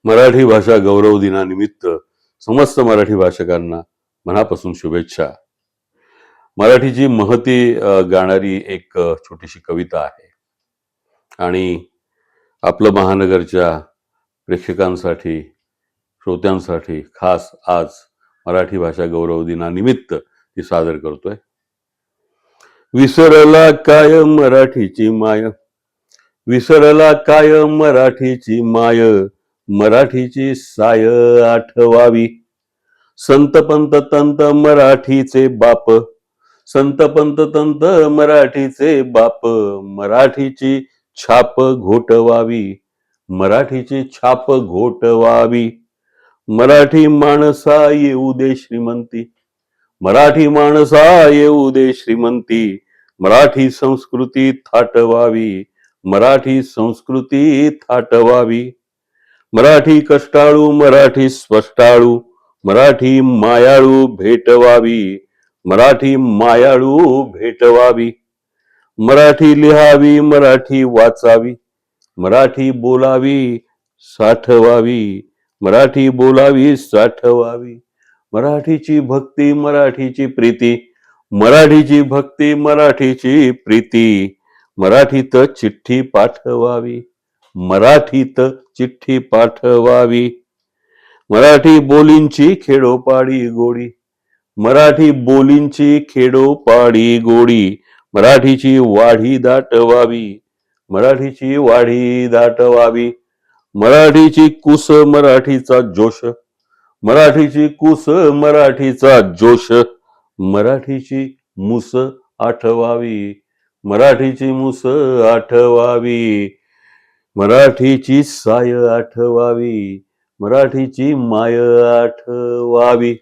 मराठी भाषा गौरव दिनानिमित्त समस्त मराठी भाषकांना मनापासून शुभेच्छा. मराठीची महती गाणारी एक छोटीशी कविता आहे आणि आपलं महानगरच्या प्रेक्षकांसाठी, श्रोत्यांसाठी खास आज मराठी भाषा गौरव दिनानिमित्त ती सादर करतोय. विसरला काय मराठीची माय, विसरला काय मराठीची माय, मराठीची साय आठवावी. संत पंत तंत मराठीचे बाप, संत पंत तंत मराठीचे बाप, मराठीची छाप घोटवावी, मराठीची छाप घोटवावी. मराठी माणसा येऊ दे श्रीमंती, मराठी माणसा येऊ दे श्रीमंती, मराठी संस्कृती थाटवावी, मराठी संस्कृती थाटवावी. मराठी कष्टाळू, मराठी स्पष्टाळू, मराठी मायाळू भेटवावी, मराठी मायाळू भेटवावी. मराठी लिहावी, मराठी वाचावी, मराठी बोलावी साठवावी, मराठी बोलावी साठवावी. मराठीची भक्ती, मराठीची प्रीती, मराठीची भक्ती, मराठीची प्रीती, मराठीत चिठ्ठी पाठवावी, मराठीत चिठ्ठी पाठवावी. मराठी बोलींची खेडोपाडी गोडी, मराठी बोलींची खेडोपाडी गोडी, मराठीची वाढी दाटवावी, मराठीची वाढी दाटवावी. मराठीची कुस, मराठीचा जोश, मराठीची कुस, मराठीचा जोश, मराठीची मुस आठवावी, मराठीची मुस आठवावी. मराठीची साय आठवावी, मराठीची माय आठवावी.